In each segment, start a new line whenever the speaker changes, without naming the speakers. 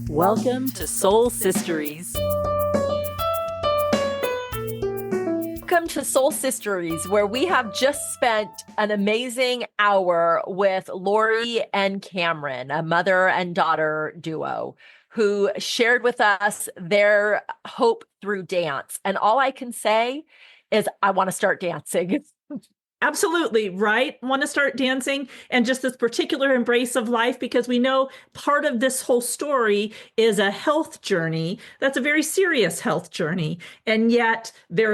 Welcome to Soul Sisteries. Welcome to Soul Sisteries, where we have just spent an amazing hour with Laurie and Cameron, a mother and daughter duo, who shared with us their hope through dance. And all I can say is I want to start dancing.
Absolutely, right? Want to start dancing and just this particular embrace of life, because we know part of this whole story is a health journey. That's a very serious health journey. And yet there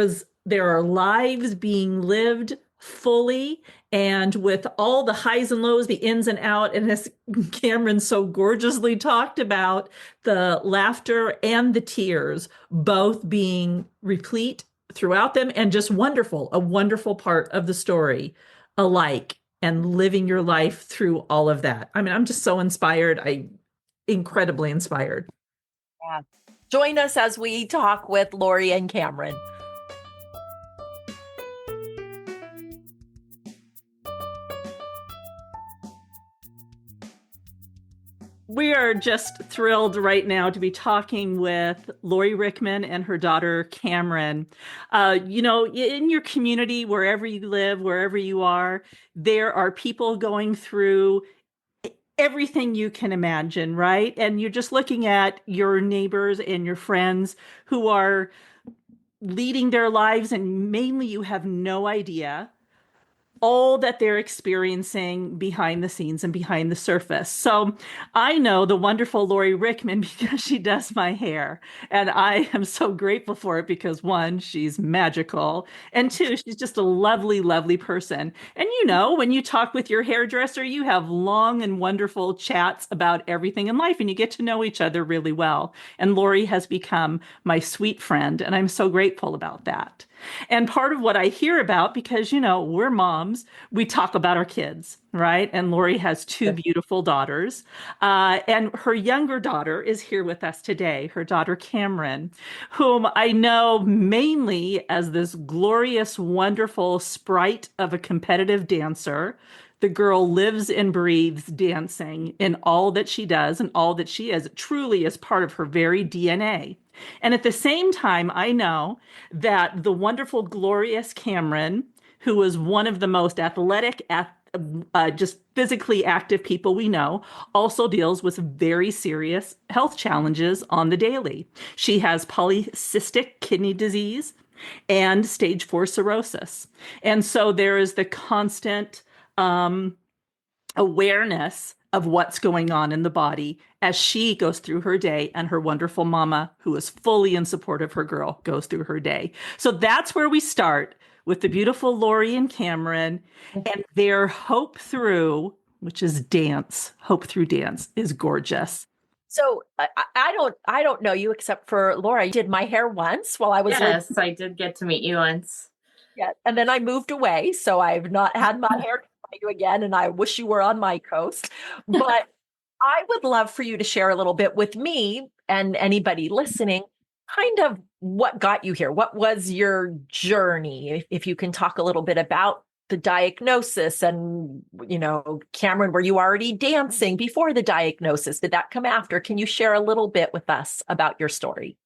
are lives being lived fully and with all the highs and lows, the ins and out. And as Cameron so gorgeously talked about, the laughter and the tears both being replete throughout them, and just wonderful, a wonderful part of the story alike, and living your life through all of that. I mean, I'm just so inspired. Incredibly inspired.
Yeah. Join us as we talk with Laurie and Cameron.
We are just thrilled right now to be talking with Laurie Rickman and her daughter, Cameron. In your community, wherever you live, wherever you are, there are people going through everything you can imagine, right? And you're just looking at your neighbors and your friends who are leading their lives, and mainly you have no idea all that they're experiencing behind the scenes and behind the surface. So I know the wonderful Laurie Rickman because she does my hair. And I am so grateful for it because, one, she's magical. And two, she's just a lovely, lovely person. And when you talk with your hairdresser, you have long and wonderful chats about everything in life, and you get to know each other really well. And Laurie has become my sweet friend, and I'm so grateful about that. And part of what I hear about, because, we're moms, we talk about our kids, right? And Laurie has two beautiful daughters. And her younger daughter is here with us today, her daughter Cameron, whom I know mainly as this glorious, wonderful sprite of a competitive dancer. The girl lives and breathes dancing in all that she does and all that she is. It truly is part of her very DNA. And at the same time, I know that the wonderful, glorious Cameron, who is one of the most athletic, just physically active people we know, also deals with very serious health challenges on the daily. She has polycystic kidney disease and stage 4 cirrhosis. And so there is the constant awareness of what's going on in the body as she goes through her day, and her wonderful mama, who is fully in support of her girl, goes through her day. So that's where we start with the beautiful Laurie and Cameron and their hope through, which is dance. Hope through dance is gorgeous.
So I don't know you except for Laura. I did my hair once while I was
Yes, I did get to meet you once.
Yeah, and then I moved away, so I've not had my hair by you again, and I wish you were on my coast. But I would love for you to share a little bit with me and anybody listening, kind of what got you here. What was your journey? If you can talk a little bit about the diagnosis, and, Cameron, were you already dancing before the diagnosis? Did that come after? Can you share a little bit with us about your story?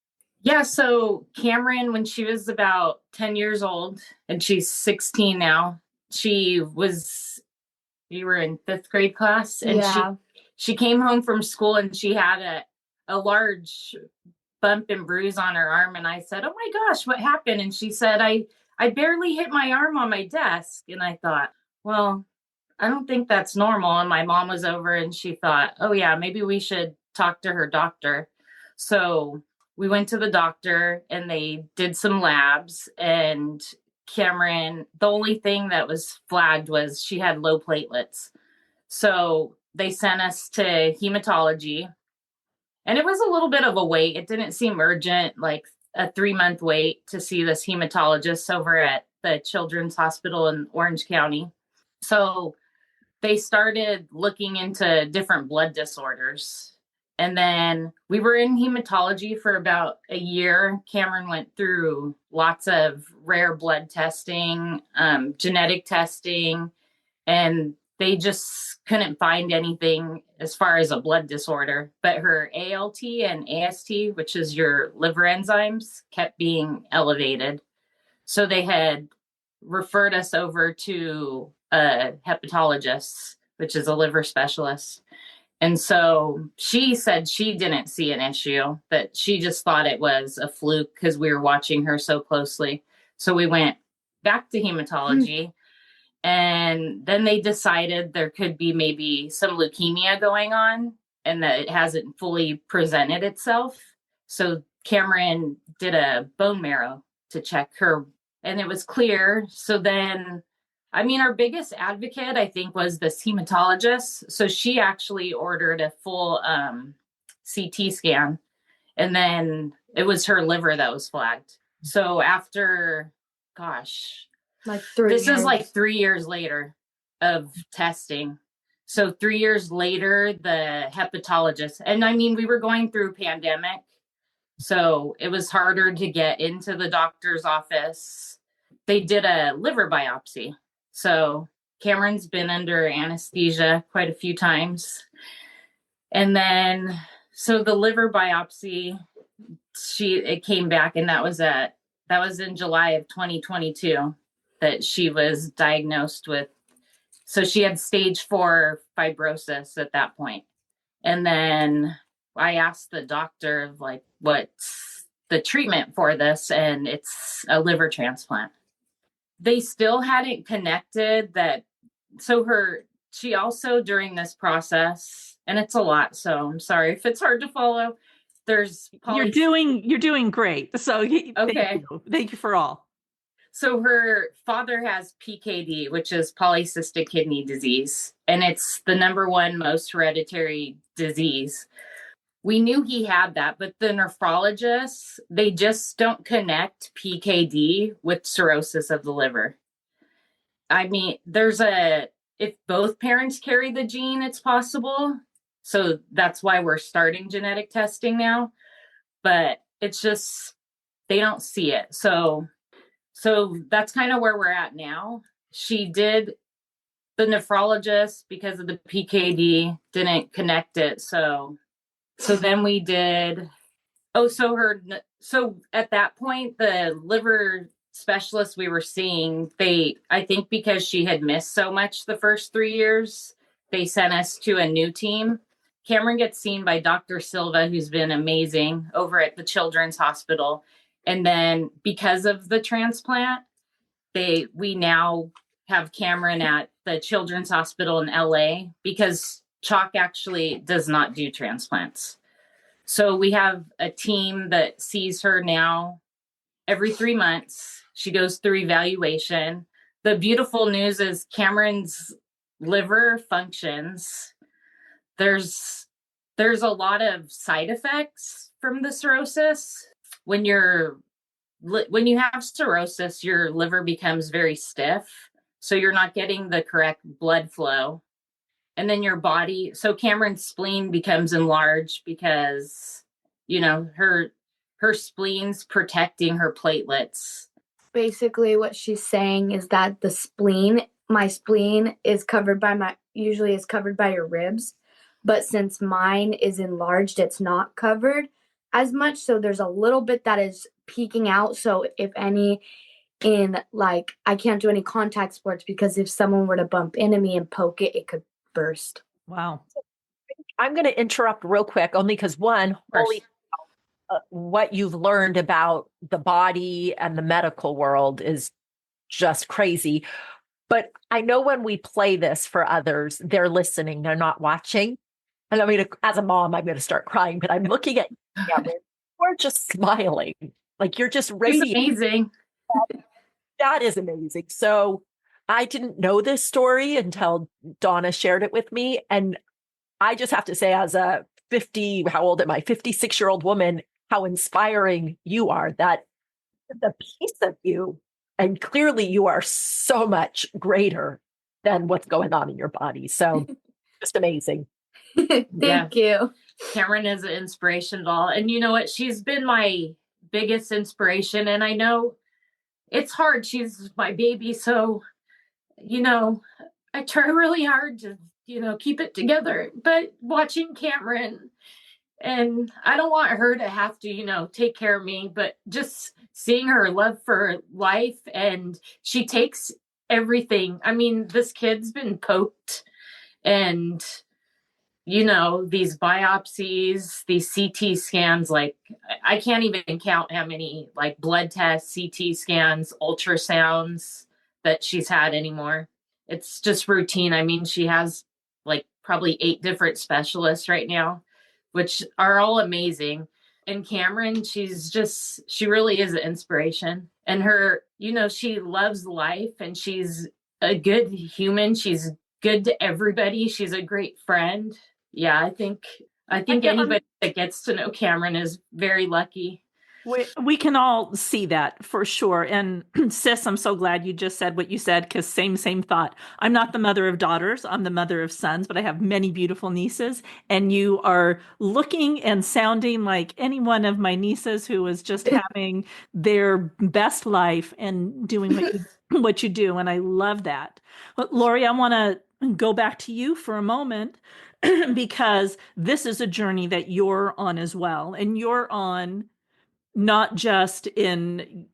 Yeah, so Cameron, when she was about 10 years old, and she's 16 now, you were in 5th grade class, and she came home from school, and she had a large bump and bruise on her arm. And I said, "Oh my gosh, what happened?" And she said, I barely hit my arm on my desk. And I thought, well, I don't think that's normal. And my mom was over, and she thought, oh yeah, maybe we should talk to her doctor. So we went to the doctor, and they did some labs, and Cameron, the only thing that was flagged was she had low platelets. So they sent us to hematology, and it was a little bit of a wait. It didn't seem urgent, like a 3-month wait to see this hematologist over at the Children's Hospital in Orange County. So they started looking into different blood disorders. And then we were in hematology for about a year. Cameron went through lots of rare blood testing, genetic testing. And they just couldn't find anything as far as a blood disorder, but her ALT and AST, which is your liver enzymes, kept being elevated. So they had referred us over to a hepatologist, which is a liver specialist. And so she said she didn't see an issue, that she just thought it was a fluke because we were watching her so closely. So we went back to hematology. And then they decided there could be maybe some leukemia going on and that it hasn't fully presented itself. So Cameron did a bone marrow to check her, and it was clear. So then, I mean, our biggest advocate, I think, was this hematologist. So she actually ordered a full CT scan, and then it was her liver that was flagged. So after, gosh,
like 3
this
years.
is like 3 years later of testing. So 3 years later, the hepatologist, and I mean, we were going through pandemic, so it was harder to get into the doctor's office. They did a liver biopsy. So Cameron's been under anesthesia quite a few times. And then, so the liver biopsy, it came back, and that was in July of 2022 that she was diagnosed with. So she had stage 4 fibrosis at that point. And then I asked the doctor, like, what's the treatment for this? And it's a liver transplant. They still hadn't connected that. So she also, during this process, and it's a lot, so I'm sorry if it's hard to follow.
You're doing great. So
okay.
Thank you for all.
So her father has PKD, which is polycystic kidney disease, and it's the #1 most hereditary disease. We knew he had that, but the nephrologists, they just don't connect PKD with cirrhosis of the liver. I mean, if both parents carry the gene, it's possible. So that's why we're starting genetic testing now, but it's just, they don't see it. So that's kind of where we're at now. The nephrologist, because of the PKD, didn't connect it. So then we did, so at that point, the liver specialist we were seeing, I think because she had missed so much the first 3 years, they sent us to a new team. Cameron gets seen by Dr. Silva, who's been amazing over at the Children's Hospital. And then because of the transplant, we now have Cameron at the Children's Hospital in LA because CHOC actually does not do transplants. So we have a team that sees her now every 3 months. She goes through evaluation. The beautiful news is Cameron's liver functions. There's a lot of side effects from the cirrhosis. When you have cirrhosis, your liver becomes very stiff, so you're not getting the correct blood flow. And then your body, so Cameron's spleen becomes enlarged because, her spleen's protecting her platelets.
Basically, what she's saying is that my spleen usually is covered by your ribs, but since mine is enlarged, it's not covered as much. So there's a little bit that is peeking out. So if any, I can't do any contact sports because if someone were to bump into me and poke it, it could burst.
Wow.
I'm going to interrupt real quick, only because what you've learned about the body and the medical world is just crazy. But I know when we play this for others, they're listening, they're not watching. And as a mom, I'm going to start crying, but I'm looking at you, you're just smiling. Like you're just radiant.
It's amazing.
That is amazing. So I didn't know this story until Donna shared it with me. And I just have to say, as a 56-year-old woman, how inspiring you are, that the piece of you, and clearly you are so much greater than what's going on in your body. So just amazing.
Thank you.
Cameron is an inspiration doll. And you know what? She's been my biggest inspiration. And I know it's hard. She's my baby. So, I try really hard to, keep it together, but watching Cameron, and I don't want her to have to, take care of me, but just seeing her love for life, and she takes everything. I mean, this kid's been poked, and these biopsies, these CT scans, like I can't even count how many like blood tests, CT scans, ultrasounds that she's had anymore. It's just routine. I mean, she has like probably 8 different specialists right now, which are all amazing. And Cameron, she really is an inspiration. And her, she loves life, and she's a good human. She's good to everybody. She's a great friend. Yeah, I think anybody that gets to know Cameron is very lucky.
We can all see that for sure. And sis, I'm so glad you just said what you said, because same thought. I'm not the mother of daughters, I'm the mother of sons, but I have many beautiful nieces. And you are looking and sounding like any one of my nieces who is just having their best life and doing what you do. And I love that. But Laurie, I want to go back to you for a moment because this is a journey that you're on as well. And you're on not just in,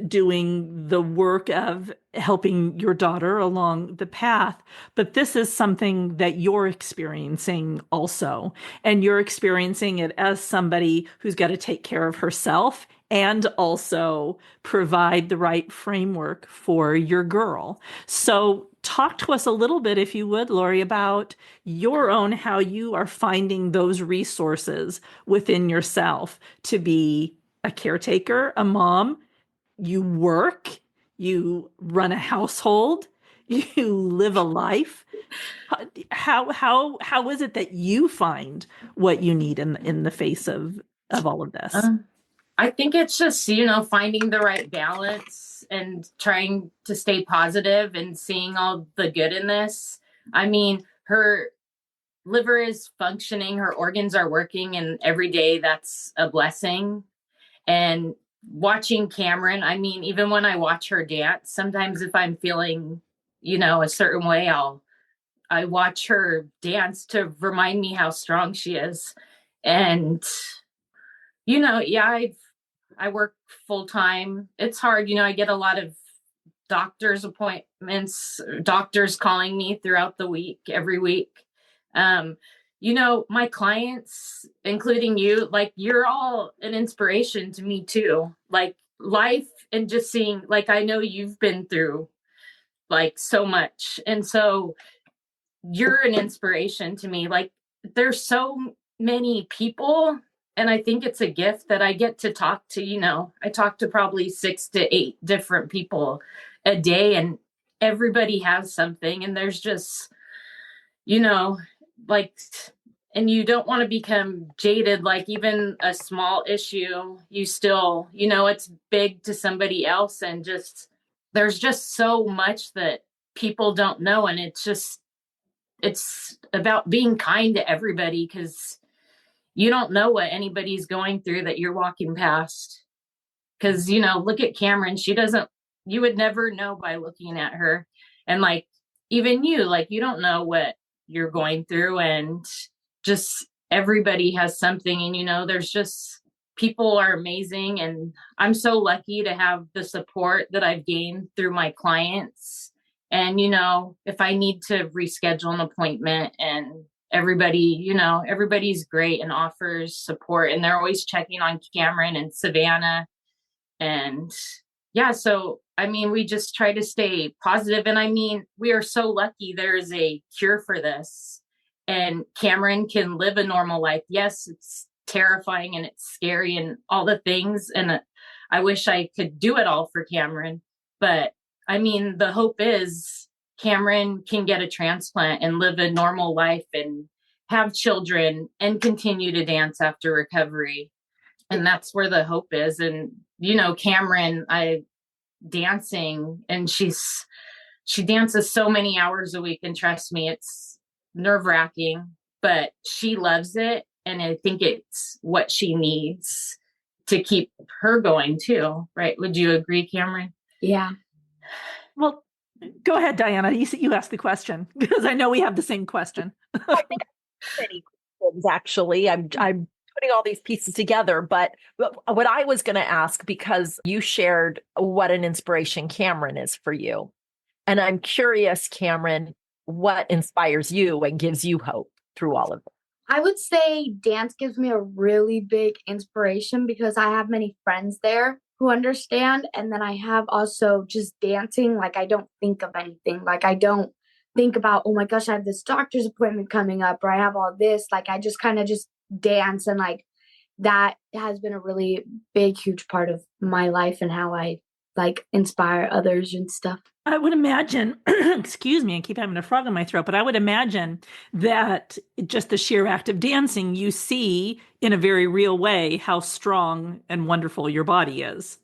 doing the work of helping your daughter along the path, but this is something that you're experiencing also. And you're experiencing it as somebody who's got to take care of herself and also provide the right framework for your girl. So talk to us a little bit, if you would, Laurie, about your own, how you are finding those resources within yourself to be a caretaker, a mom, you work, you run a household, you live a life. How is it that you find what you need in the face of all of this?
I think it's just, finding the right balance and trying to stay positive and seeing all the good in this. I mean, her liver is functioning, her organs are working, and every day that's a blessing. And watching Cameron, I mean, even when I watch her dance, sometimes if I'm feeling, a certain way, I watch her dance to remind me how strong she is. And, yeah, I work full time. It's hard. I get a lot of doctor's appointments, doctors calling me throughout the week, every week. My clients, including you, like you're all an inspiration to me too. Like life and just seeing, like, I know you've been through like so much. And so you're an inspiration to me. Like there's so many people, and I think it's a gift that I get to talk to. I talk to probably 6 to 8 different people a day, and everybody has something, and there's just, like, and you don't want to become jaded. Like even a small issue, you still, it's big to somebody else, and just there's just so much that people don't know. And it's about being kind to everybody, because you don't know what anybody's going through that you're walking past. Because, look at Cameron. You would never know by looking at her. And like, even you, like, you don't know what you're going through. And just everybody has something. And, there's just, people are amazing. And I'm so lucky to have the support that I've gained through my clients. And, if I need to reschedule an appointment, and everybody's great and offers support, and they're always checking on Cameron and Savannah. And yeah, so, I mean, we just try to stay positive. And I mean, we are so lucky there's a cure for this, and Cameron can live a normal life. Yes, it's terrifying and it's scary and all the things. And I wish I could do it all for Cameron. But I mean, the hope is Cameron can get a transplant and live a normal life and have children and continue to dance after recovery. And that's where the hope is. And, Cameron, dancing, and she dances so many hours a week. And trust me, it's nerve-wracking, but she loves it. And I think it's what she needs to keep her going too. Right? Would you agree, Cameron?
Yeah.
Well, Go ahead, Diana. You asked the question because I know we have the same question.
I think many questions, actually. I'm putting all these pieces together, but what I was going to ask, because you shared what an inspiration Cameron is for you. And I'm curious, Cameron, what inspires you and gives you hope through all of it?
I would say dance gives me a really big inspiration because I have many friends there who understand. And then I have also just dancing. Like, I don't think of anything. Like, I don't think about, oh my gosh, I have this doctor's appointment coming up, or I have all this. Like, I just kind of just dance. And like, that has been a really big, huge part of my life and how I like inspire others and stuff.
I would imagine, excuse me, I keep having a frog in my throat, but I would imagine that just the sheer act of dancing, you see in a very real way how strong and wonderful your body is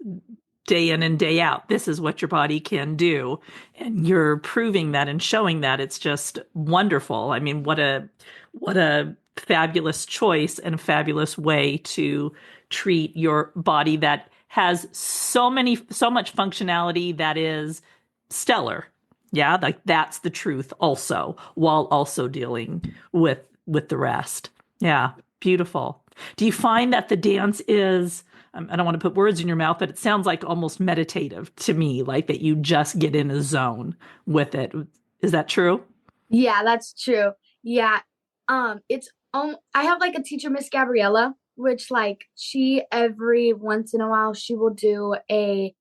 day in and day out. This is what your body can do. And you're proving that and showing that. It's just wonderful. I mean, what a fabulous choice and a fabulous way to treat your body that has so much functionality that is stellar. Yeah, like that's the truth also, while also dealing with the rest. Yeah, beautiful. Do you find that the dance is, I don't want to put words in your mouth, but it sounds like almost meditative to me, like that you just get in a zone with it. Is that true?
Yeah, that's true. Yeah. It's I have like a teacher, Miss Gabriella, which like she every once in a while she will do a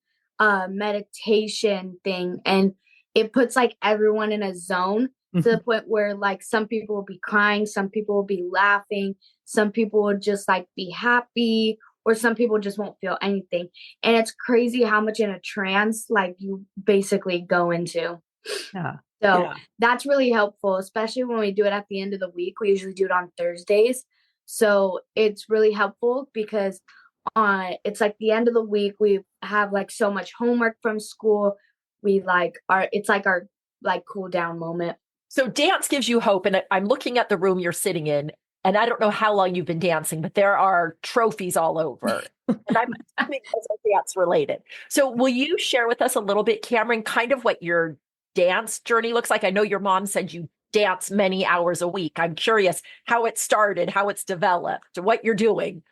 meditation thing, and it puts like everyone in a zone to the point where like some people will be crying, some people will be laughing, some people will just like be happy, or some people just won't feel anything. And it's crazy how much in a trance like you basically go into.
Yeah.
So
Yeah.
that's really helpful, especially when we do it at the end of the week. We usually do it on Thursdays. So it's really helpful because it's like the end of the week. We have like so much homework from school. We like it's like our like cool down moment.
So dance gives you hope. And I'm looking at the room you're sitting in, and I don't know how long you've been dancing, but there are trophies all over. And I'm assuming those are dance related. So will you share with us a little bit, Cameron, kind of what your dance journey looks like? I know your mom said you dance many hours a week. I'm curious how it started, how it's developed, what you're doing.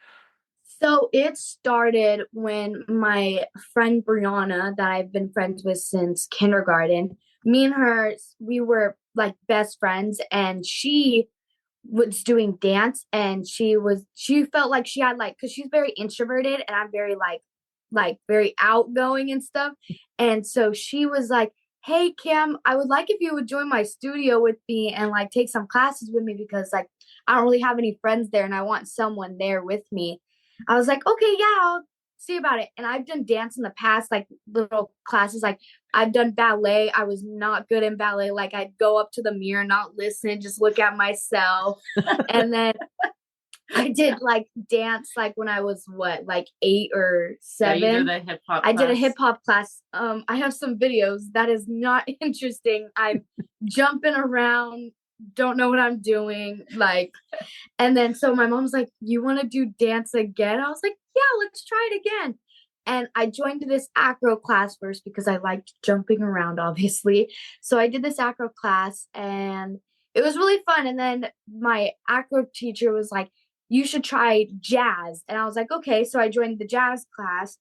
So it started when my friend Brianna, that I've been friends with since kindergarten, me and her, we were like best friends, and she was doing dance, and she felt like she had like, because she's very introverted and I'm very like very outgoing and stuff. And so she was like, hey Cam, I would like if you would join my studio with me and like take some classes with me, because like I don't really have any friends there and I want someone there with me. I was like, okay, yeah, I'll see about it. And I've done dance in the past, like little classes. Like I've done ballet. I was not good in ballet. Like I'd go up to the mirror, not listen, just look at myself. And then I did like dance like when I was like 8 or 7.
Yeah, you did a hip hop.
I did a hip hop class. I have some videos. That is not interesting. I'm jumping around, don't know what I'm doing, like. And then so my mom's like, you want to do dance again? I was like, yeah, let's try it again. And I joined this acro class first because I liked jumping around, obviously. So I did this acro class and it was really fun. And then my acro teacher was like, you should try jazz. And I was like, okay. So I joined the jazz class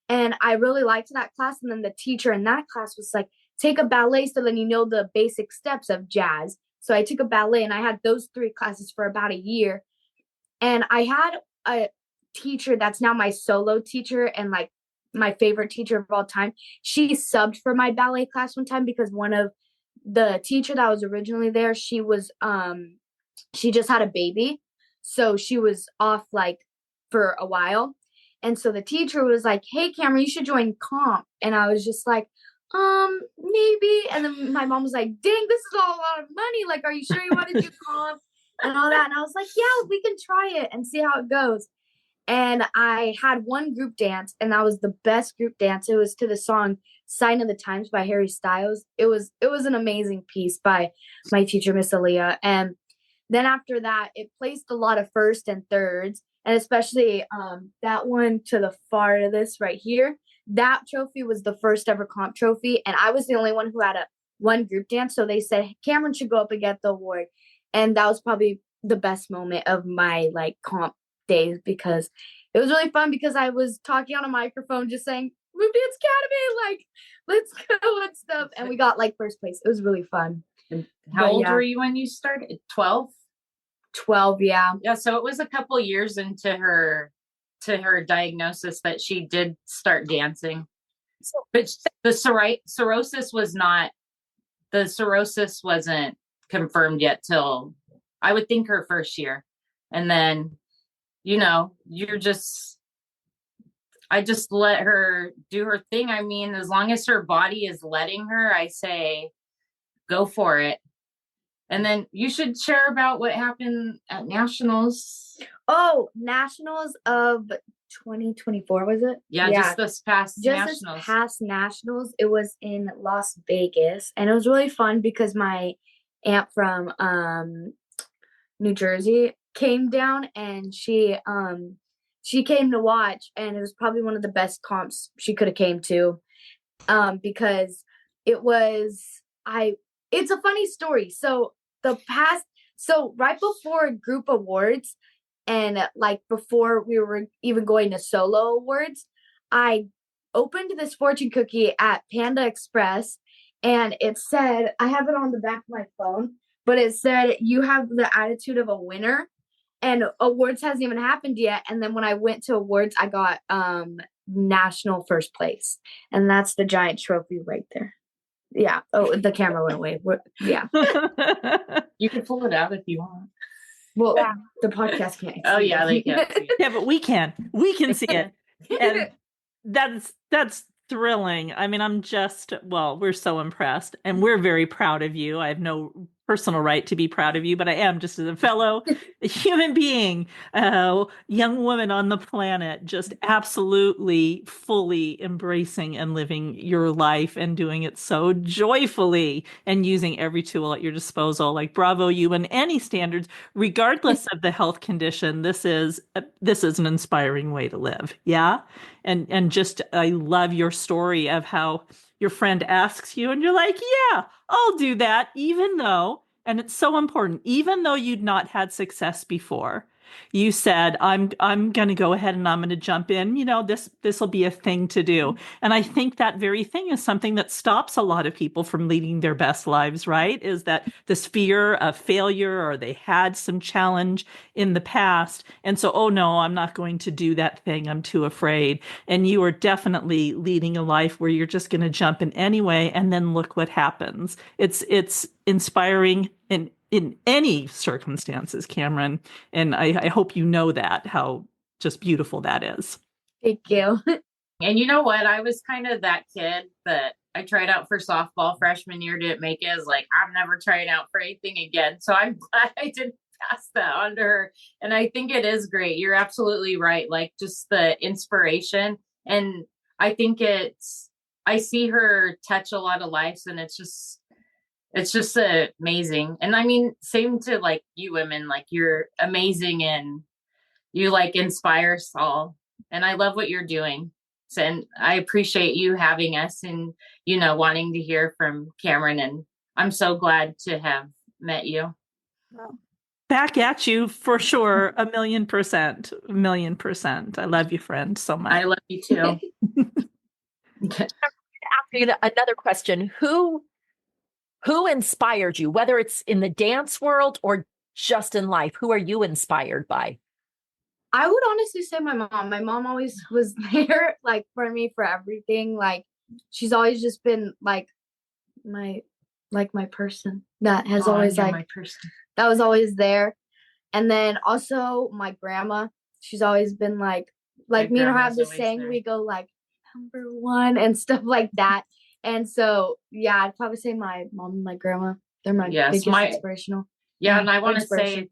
and I really liked that class. And then the teacher in that class was like, take a ballet so then you know the basic steps of jazz. So I took a ballet and I had those 3 classes for about a year. And I had a teacher that's now my solo teacher and like my favorite teacher of all time. She subbed for my ballet class one time because one of the teacher that was originally there, she just had a baby. So she was off like for a while. And so the teacher was like, hey, Cameron, you should join comp. And I was just like, maybe. And then my mom was like, dang, this is all a lot of money. Like, are you sure you want to do comp and all that? And I was like, yeah, we can try it and see how it goes. And I had one group dance, and that was the best group dance. It was to the song Sign of the Times by Harry Styles. It was an amazing piece by my teacher, Miss Aaliyah. And then after that, it placed a lot of first and thirds, and especially that one to the far of this right here. that trophy was the first ever comp trophy, and I was the only one who had one group dance. So they said Cameron should go up and get the award, and that was probably the best moment of my like comp days because it was really fun because I was talking on a microphone just saying Move Dance Academy, like let's go and stuff, and we got like first place. It was really fun.
And how old were you when you started? 12?
12, yeah.
Yeah, so it was a couple years into her diagnosis that she did start dancing. But the cirrhosis wasn't confirmed yet till I would think her first year. And then, I just let her do her thing. I mean, as long as her body is letting her, I say, go for it. And then you should share about what happened at Nationals.
Oh, Nationals of 2024, was it?
Yeah, just this past Nationals.
Just this past Nationals. It was in Las Vegas. And it was really fun because my aunt from New Jersey came down and she came to watch, and it was probably one of the best comps she could have came to because it's a funny story. So right before group awards and like before we were even going to solo awards, I opened this fortune cookie at Panda Express, and it said, I have it on the back of my phone, but it said, you have the attitude of a winner, and awards hasn't even happened yet. And then when I went to awards, I got national first place, and that's the giant trophy right there. Yeah. Oh, the camera went away. Yeah.
You can pull it out if you want.
Well, the podcast can't.
Oh yeah, they can.
Yeah, but we can. We can see it. And that's thrilling. I mean, we're so impressed, and we're very proud of you. I have no personal right to be proud of you, but I am just as a fellow human being, young woman on the planet, just absolutely fully embracing and living your life and doing it so joyfully and using every tool at your disposal. Like, bravo you in any standards, regardless of the health condition. This is an inspiring way to live. Yeah. And just, I love your story of how your friend asks you and you're like, yeah, I'll do that, even though, and it's so important, even though you'd not had success before, you said, I'm going to go ahead and I'm going to jump in. This will be a thing to do. And I think that very thing is something that stops a lot of people from leading their best lives, right? Is that this fear of failure, or they had some challenge in the past. And so, oh no, I'm not going to do that thing. I'm too afraid. And you are definitely leading a life where you're just going to jump in anyway. And then look what happens. It's inspiring in any circumstances, Cameron. And I hope you know that, how just beautiful that is.
Thank you.
And you know what? I was kind of that kid that I tried out for softball freshman year, didn't make it. I was like, I'm never trying out for anything again. So I'm glad I didn't pass that on to her. And I think it is great. You're absolutely right. Like, just the inspiration. And I think I see her touch a lot of lives, and it's just amazing. And I mean, same to like you women, like, you're amazing and you like inspire us all. And I love what you're doing. So, and I appreciate you having us and, wanting to hear from Cameron. And I'm so glad to have met you.
Back at you for sure. 1,000,000%. 1,000,000%. I love you, friend, so much.
I love you too.
Ask you another question. Who inspired you, whether it's in the dance world or just in life? Who are you inspired by?
I would honestly say my mom. My mom always was there, like, for me, for everything. Like, she's always just been like my person that has always
my person.
That was always there. And then also my grandma. She's always been like me and her have this saying, we go like number one and stuff like that. And so, yeah, I'd probably say my mom and my grandma. They're my biggest inspirational.
Yeah, and I want to say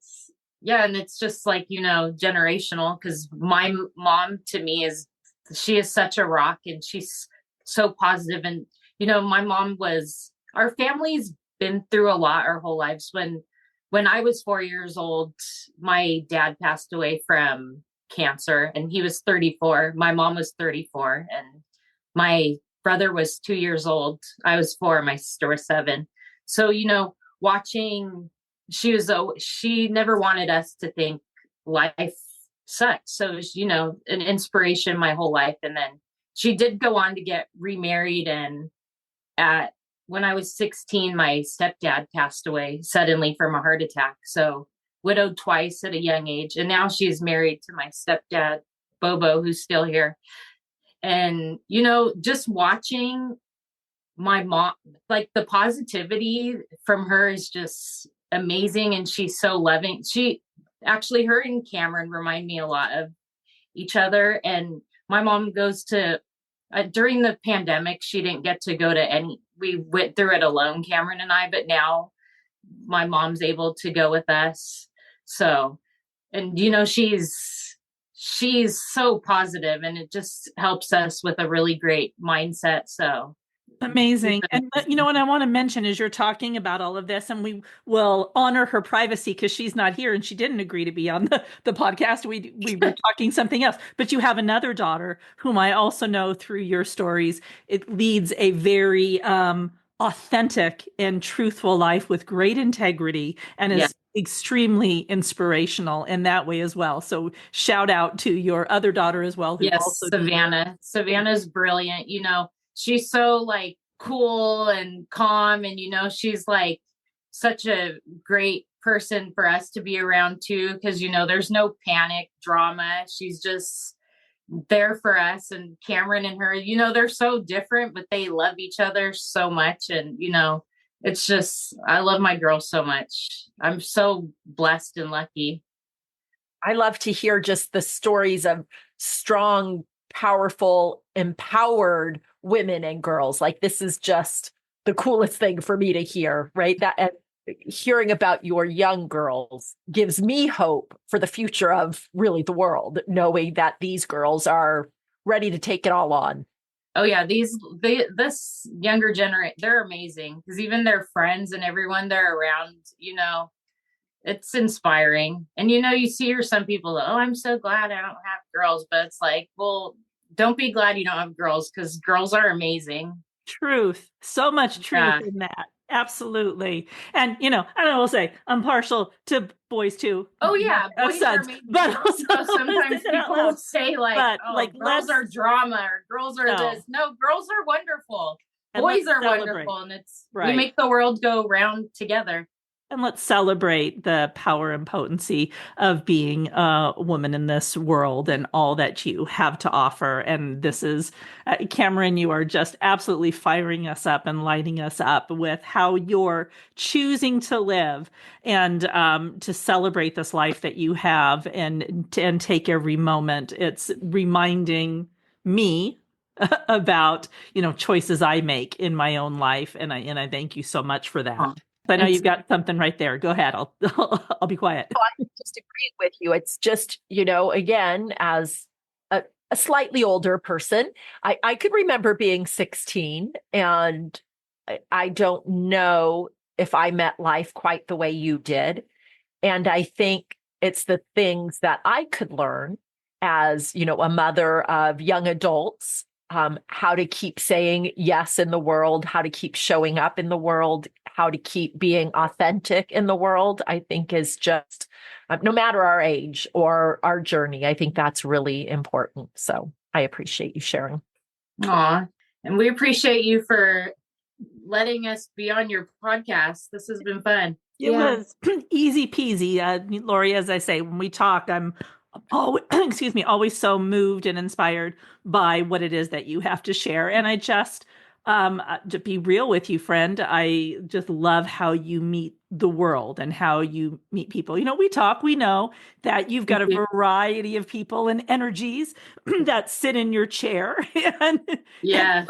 and it's just like, generational, because my mom to me she is such a rock, and she's so positive. And, my mom our family's been through a lot our whole lives. When I was 4 years old, my dad passed away from cancer, and he was 34. My mom was 34, and my brother was 2 years old. I was 4, my sister was 7. So, watching, she never wanted us to think life sucks. So it was, an inspiration my whole life. And then she did go on to get remarried. And when I was 16, my stepdad passed away suddenly from a heart attack. So widowed twice at a young age. And now she's married to my stepdad, Bobo, who's still here. And, just watching my mom, like the positivity from her is just amazing. And she's so loving. Her and Cameron remind me a lot of each other. And my mom goes to, during the pandemic, she didn't get to go to we went through it alone, Cameron and I, but now my mom's able to go with us. So, and she's so positive, and it just helps us with a really great mindset. So
amazing. And what I want to mention is you're talking about all of this, and we will honor her privacy because she's not here and she didn't agree to be on the podcast. We were talking something else, but you have another daughter whom I also know through your stories. It leads a very authentic and truthful life with great integrity, and is extremely inspirational in that way as well. So shout out to your other daughter as well.
Savannah. Savannah's brilliant. She's so like cool and calm, and she's like such a great person for us to be around too, because there's no panic drama. She's just there for us. And Cameron and her, they're so different, but they love each other so much. And it's just, I love my girls so much. I'm so blessed and lucky.
I love to hear just the stories of strong, powerful, empowered women and girls. Like, this is just the coolest thing for me to hear, right? And hearing about your young girls gives me hope for the future of really the world, knowing that these girls are ready to take it all on.
Oh yeah, this younger generation, they're amazing, because even their friends and everyone they're around, it's inspiring. And you see some people, oh, I'm so glad I don't have girls, but it's like, well, don't be glad you don't have girls, because girls are amazing.
Truth. So much truth in that. Absolutely. And, I will say I'm partial to boys too.
Oh yeah.
Boys sons, but also
sometimes people say girls are drama, or girls are this. No, girls are wonderful. Boys are wonderful. And we make the world go round together.
And let's celebrate the power and potency of being a woman in this world and all that you have to offer. And this is, Cameron, you are just absolutely firing us up and lighting us up with how you're choosing to live and to celebrate this life that you have and take every moment. It's reminding me about, choices I make in my own life. And I thank you so much for that. I know you've got something right there. Go ahead. I'll be quiet.
Oh, I just agree with you. It's just, again, as a slightly older person, I could remember being 16, and I don't know if I met life quite the way you did. And I think it's the things that I could learn as, a mother of young adults, how to keep saying yes in the world, how to keep showing up in the world, how to keep being authentic in the world, I think is just, no matter our age or our journey, I think that's really important. So I appreciate you sharing.
Aw, and we appreciate you for letting us be on your podcast. This has been fun.
It was easy peasy. Laurie, as I say, when we talk, I'm always so moved and inspired by what it is that you have to share. And I just, to be real with you, friend, I just love how you meet the world and how you meet people. We talk, we know that you've got a variety of people and energies that sit in your chair and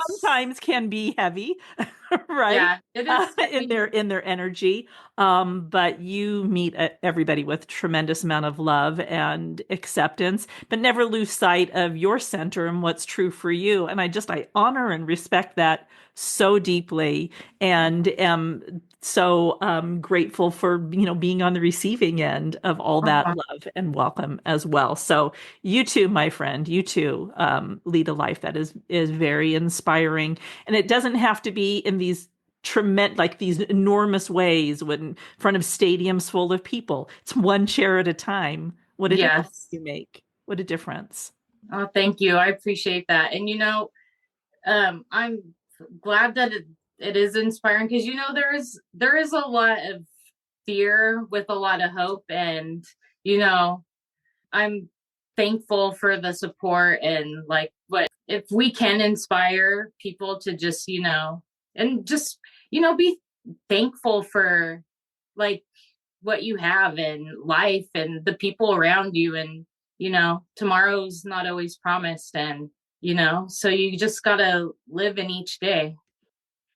sometimes can be heavy, right?
Yeah, it is
in their energy. But you meet everybody with tremendous amount of love and acceptance, but never lose sight of your center and what's true for you. And I honor and respect that so deeply, and am so grateful for, being on the receiving end of all that love and welcome as well. So you too, my friend, you too, lead a life that is very inspiring. And it doesn't have to be in these tremendous, like these enormous ways when in front of stadiums full of people. It's one chair at a time. What a difference you make. What a difference.
Oh, thank you. I appreciate that. And, I'm glad that it is inspiring because, there is a lot of fear with a lot of hope. And, I'm thankful for the support and like what if we can inspire people to just, and just, be thankful for like what you have in life and the people around you. And, tomorrow's not always promised. And, so you just got to live in each day.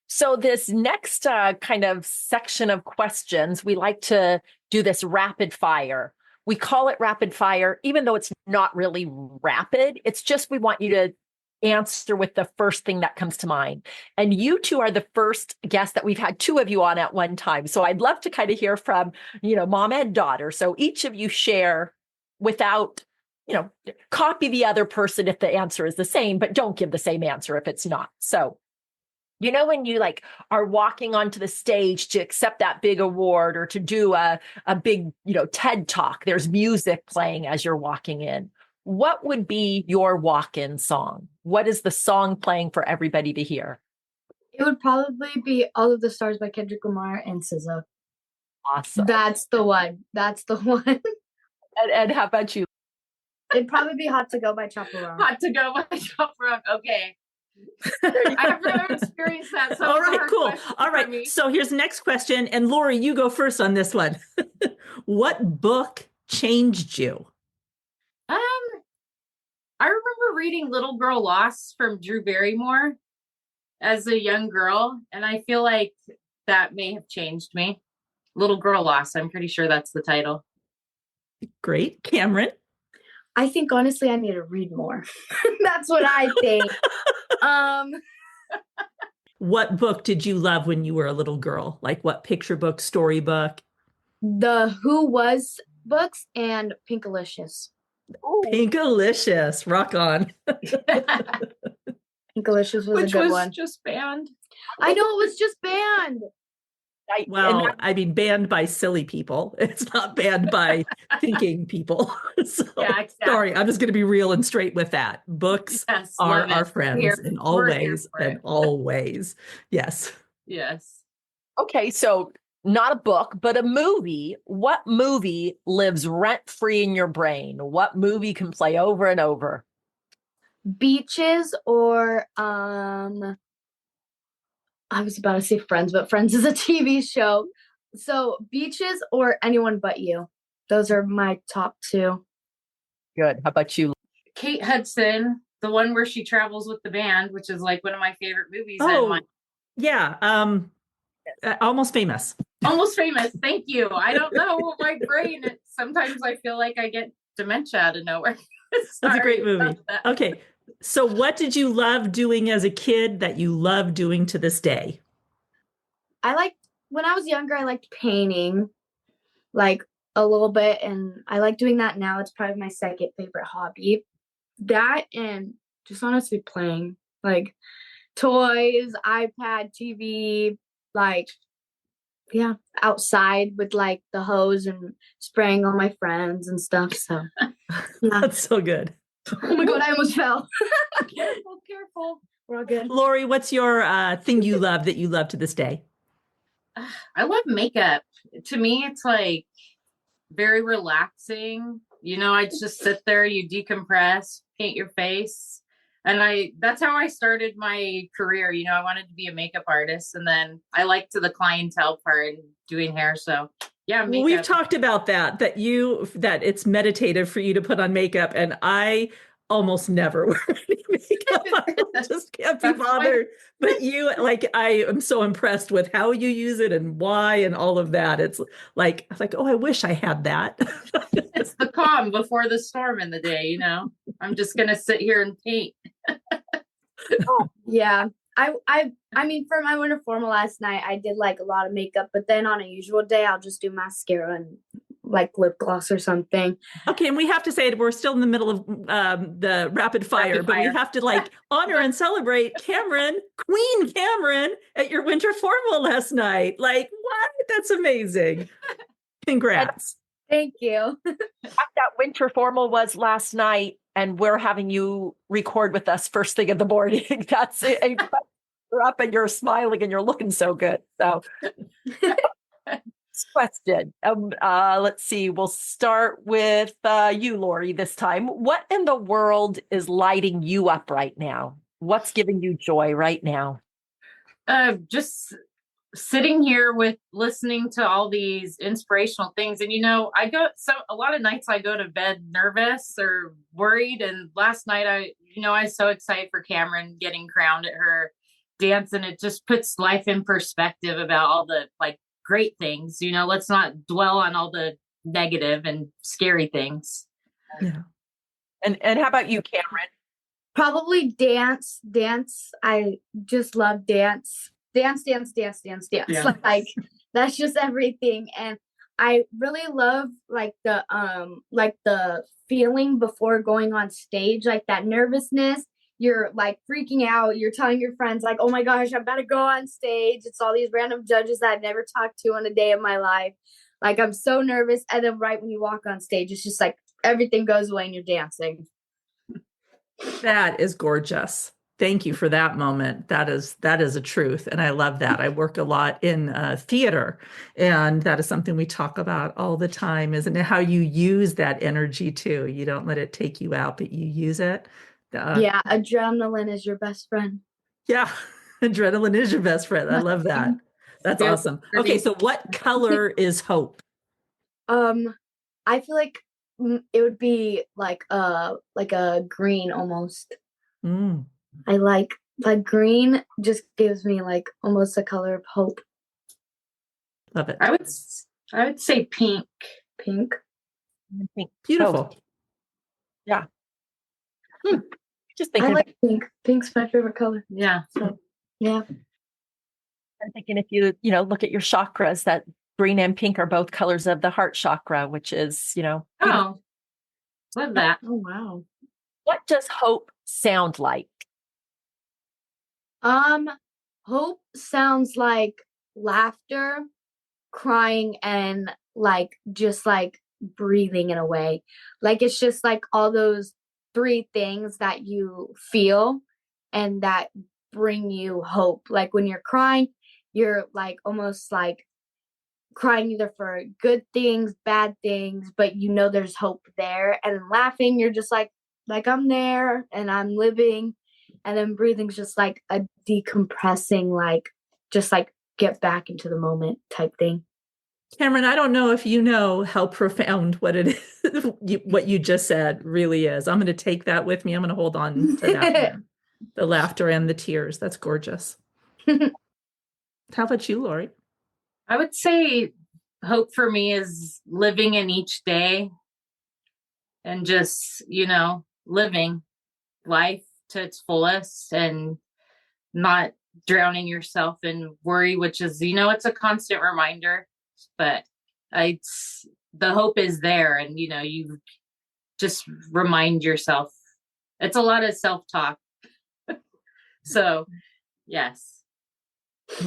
So this next kind of section of questions, we like to do this rapid fire. We call it rapid fire, even though it's not really rapid. It's just we want you to answer with the first thing that comes to mind. And you two are the first guests that we've had two of you on at one time. So I'd love to kind of hear from, mom and daughter. So each of you share without, copy the other person if the answer is the same, but don't give the same answer if it's not. So when you like are walking onto the stage to accept that big award or to do a big, TED talk, there's music playing as you're walking in. What would be your walk-in song? What is the song playing for everybody to hear?
It would probably be All of the Stars by Kendrick Lamar and SZA.
Awesome.
That's the one.
And how about you?
It'd probably be Hot to Go by Chaperone.
Hot to Go by Chaperone. Okay. I've never experienced that. So
all right, cool. All right. So here's the next question. And Laurie, you go first on this one. What book changed you?
I remember reading Little Girl Lost from Drew Barrymore as a young girl. And I feel like that may have changed me. Little Girl Lost. I'm pretty sure that's the title.
Great. Cameron?
I think honestly I need to read more. That's what I think.
What book did you love when you were a little girl? Like what picture book, storybook?
The Who Was books and Pinkalicious.
Pinkalicious. Rock on.
Pinkalicious was a good one.
Just banned.
I know it was just banned.
Banned by silly people. It's not banned by thinking people. So, yeah, exactly. Sorry, I'm just going to be real and straight with that. Books are our friends in all ways and always. Yes.
Yes.
Okay, so not a book, but a movie. What movie lives rent-free in your brain? What movie can play over and over?
Beaches or I was about to say Friends, but Friends is a TV show. So Beaches or Anyone But You. Those are my top two.
Good. How about you?
Kate Hudson, the one where she travels with the band, which is like one of my favorite movies.
Oh, yeah. Almost Famous.
Almost Famous. Thank you. I don't know my brain. Sometimes I feel like I get dementia out of nowhere.
That's a great movie. Okay. So what did you love doing as a kid that you love doing to this day?
When I was younger, I liked painting like a little bit, and I like doing that now. It's probably my second favorite hobby. That and just honestly playing like toys, iPad, TV, like, yeah, outside with like the hose and spraying on my friends and stuff. So yeah.
That's so good.
Oh my God, I almost fell. Careful. We're all good.
Laurie, what's your thing you love that you love to this day?
I love makeup. To me, it's like very relaxing. I just sit there, you decompress, paint your face. And that's how I started my career. I wanted to be a makeup artist, and then I liked the clientele part and doing hair. So yeah, makeup.
We've talked about that it's meditative for you to put on makeup, and I almost never wear any makeup. I just can't be bothered. But I am so impressed with how you use it and why and all of that. It's like, oh, I wish I had that.
It's the calm before the storm in the day, I'm just going to sit here and paint.
Yeah. I mean, for my winter formal last night, I did like a lot of makeup, but then on a usual day, I'll just do mascara and like lip gloss or something.
Okay, and we have to say it, we're still in the middle of the rapid fire, but we have to like honor and celebrate Cameron, Queen Cameron, at your winter formal last night. Like, what? That's amazing. Congrats.
Thank you.
That winter formal was last night, and we're having you record with us first thing in the morning. That's it. You're up and you're smiling and you're looking so good. So, question. Let's see. We'll start with you, Laurie, this time. What in the world is lighting you up right now? What's giving you joy right now?
Just sitting here with listening to all these inspirational things. And, a lot of nights I go to bed nervous or worried. And last night I was so excited for Cameron getting crowned at her dance. And it just puts life in perspective about all the like great things, let's not dwell on all the negative and scary things.
Yeah.
And how about you, Cameron?
Probably dance. I just love dance. Dance.
Yeah.
Like that's just everything. And I really love like the feeling before going on stage, like that nervousness. You're like freaking out. You're telling your friends like, oh my gosh, I'm about to go on stage. It's all these random judges that I've never talked to in a day of my life. Like I'm so nervous. And then right when you walk on stage, it's just like everything goes away and you're dancing.
That is gorgeous. Thank you for that moment. That is a truth. And I love that. I work a lot in theater, and that is something we talk about all the time, isn't it? How you use that energy too. You don't let it take you out, but you use it.
Yeah. Adrenaline is your best friend.
Yeah. Adrenaline is your best friend. I love that. That's awesome. Okay. So what color is hope?
I feel like it would be like a green almost. I like green just gives me like almost a color of hope.
Love it.
I would say pink.
Pink.
Beautiful.
Yeah. Just thinking.
I like pink. Pink's my favorite color.
Yeah.
So, yeah.
I'm thinking if you look at your chakras, that green and pink are both colors of the heart chakra, which is,
Oh, love that.
Oh, wow.
What does hope sound like?
Hope sounds like laughter, crying, and like just like breathing in a way. Like it's just like all those three things that you feel and that bring you hope. Like when you're crying, you're like almost like crying either for good things, bad things, but there's hope there. And then laughing, you're just like I'm there and I'm living. And then breathing's just like a decompressing, like just like get back into the moment type thing.
Cameron, I don't know if you know how profound what it is, what you just said really is. I'm going to take that with me. I'm going to hold on to that. The laughter and the tears. That's gorgeous. How about you, Laurie?
I would say hope for me is living in each day and just, living life to its fullest and not drowning yourself in worry, which is, it's a constant reminder, but the hope is there. And, you just remind yourself. It's a lot of self-talk. So, yes.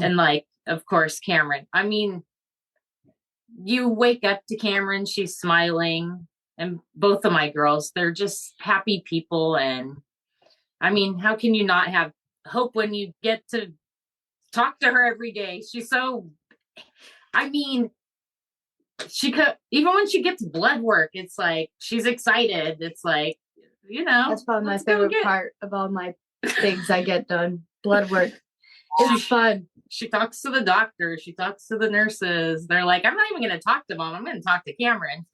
And like, of course, Cameron. I mean, you wake up to Cameron, she's smiling, and both of my girls, they're just happy people. And I mean, how can you not have hope when you get to talk to her every day? She's so, I mean, she could, even when she gets blood work, it's like, she's excited. It's like,
that's probably my favorite part of all my things I get done. Blood work. It's fun.
She talks to the doctor. She talks to the nurses. They're like, I'm not even going to talk to Mom. I'm going to talk to Cameron.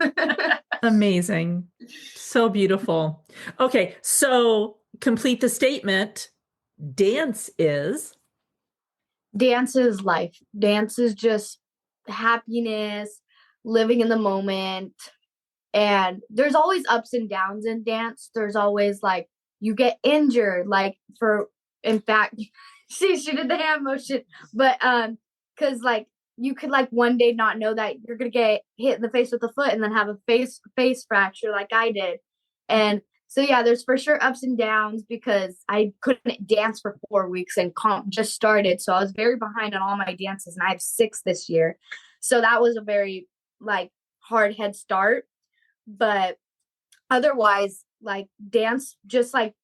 Amazing. So beautiful. Okay. So complete the statement. Dance is
life. Dance is just happiness, living in the moment. And there's always ups and downs in dance. There's always like, you get injured. Like in fact, she did the hand motion, but because like you could like one day not know that you're gonna get hit in the face with a foot and then have a face fracture like I did, and so yeah, there's for sure ups and downs because I couldn't dance for 4 weeks and comp just started, so I was very behind on all my dances, and I have 6 this year, so that was a very like hard head start, but otherwise like dance just like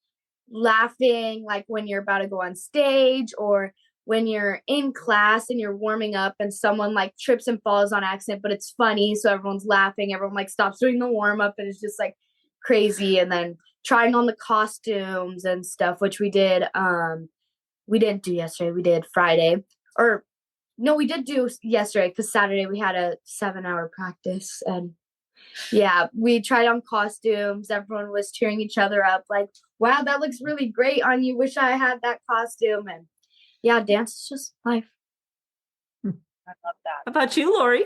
laughing like when you're about to go on stage or when you're in class and you're warming up and someone like trips and falls on accident but it's funny so everyone's laughing, everyone like stops doing the warm up and it's just like crazy, and then trying on the costumes and stuff, which we didn't do yesterday, we did Friday, or no, we did do yesterday because Saturday we had a 7-hour practice, and yeah, we tried on costumes. Everyone was cheering each other up like, wow, that looks really great on you. Wish I had that costume. And yeah, dance is just life.
I love that.
How about you, Laurie?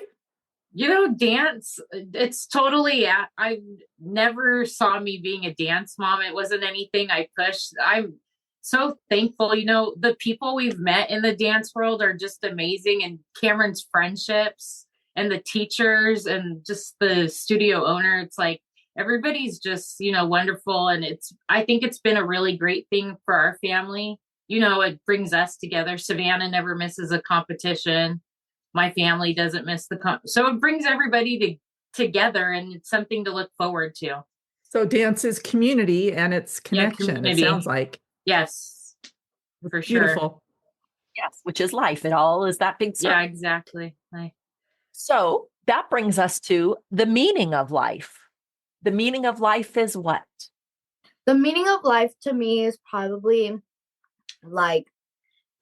Dance, it's totally, I never saw me being a dance mom. It wasn't anything I pushed. I'm so thankful. The people we've met in the dance world are just amazing. And Cameron's friendships and the teachers and just the studio owner, it's like everybody's just wonderful, and I think it's been a really great thing for our family. It brings us together. Savannah never misses a competition. My family doesn't miss so it brings everybody together, and it's something to look forward to.
So dance is community and it's connection. Community. It sounds like.
Yes, for sure.
Beautiful.
Yes, which is life. It all is that big circle.
Yeah, exactly.
So that brings us to the meaning of life. The meaning of life is what?
The meaning of life to me is probably like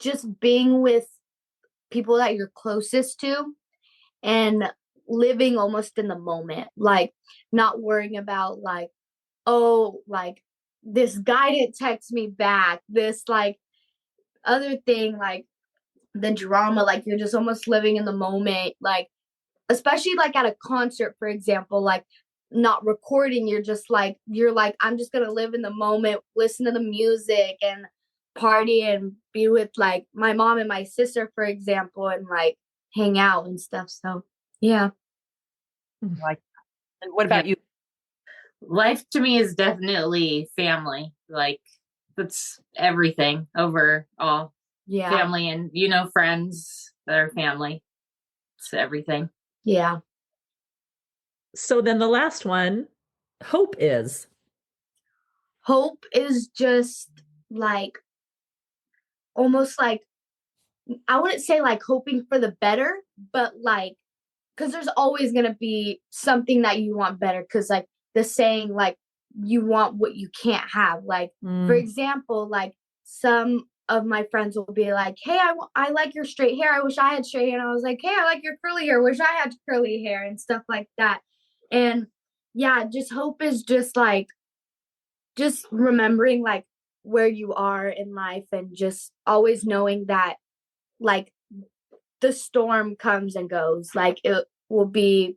just being with people that you're closest to and living almost in the moment, like not worrying about like, oh, like this guy didn't text me back, this like other thing, like the drama, like you're just almost living in the moment, like especially like at a concert, for example, like not recording, you're like, I'm just gonna live in the moment, listen to the music and party and be with like my mom and my sister, for example, and like hang out and stuff. So yeah.
Like, and what about you?
Life to me is definitely family. Like that's everything overall.
Yeah.
Family and friends that are family. It's everything.
Yeah.
So then the last one, hope is
just like almost like, I wouldn't say like hoping for the better, but like, because there's always going to be something that you want better, because like the saying, like you want what you can't have, like for example, like some of my friends will be like, hey, I like your straight hair, I wish I had straight hair, and I was like, hey, I like your curly hair, wish I had curly hair, and stuff like that. And yeah, just hope is just like just remembering like where you are in life and just always knowing that like the storm comes and goes, like it will be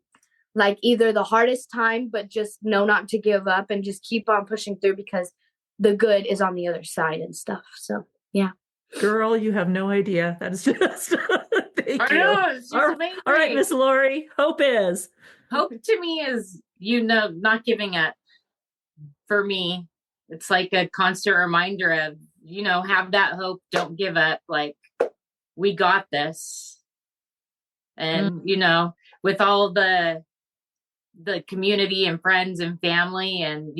like either the hardest time, but just know not to give up and just keep on pushing through because the good is on the other side and stuff. So yeah.
Girl, you have no idea. That is just thank you.
Know, it's just
all right, Miss Laurie, hope
to me is not giving up. For me, it's like a constant reminder of have that hope, don't give up, like we got this. And with all the community and friends and family, and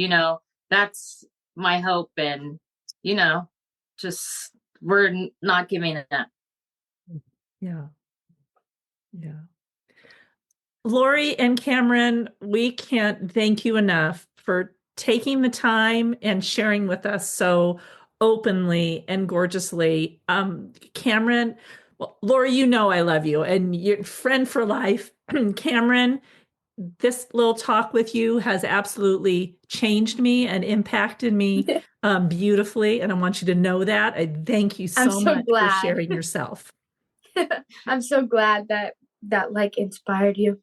that's my hope, and just we're not giving it up.
Yeah. Laurie and Cameron, we can't thank you enough for taking the time and sharing with us so openly and gorgeously. Cameron, well, Laurie, I love you and you're friend for life. Cameron, this little talk with you has absolutely changed me and impacted me beautifully. And I want you to know that. I thank you so much for sharing yourself.
I'm so glad that like inspired you,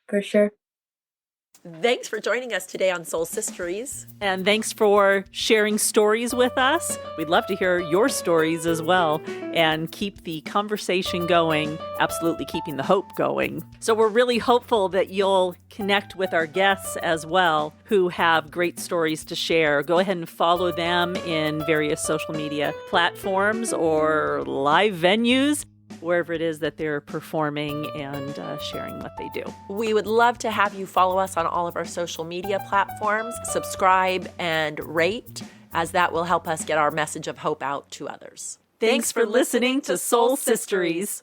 for sure.
Thanks for joining us today on Soul Sisteries.
And thanks for sharing stories with us. We'd love to hear your stories as well and keep the conversation going, absolutely keeping the hope going. So we're really hopeful that you'll connect with our guests as well who have great stories to share. Go ahead and follow them in various social media platforms or live venues, wherever it is that they're performing and sharing what they do.
We would love to have you follow us on all of our social media platforms, subscribe and rate, as that will help us get our message of hope out to others.
Thanks for listening to Soul Sisteries.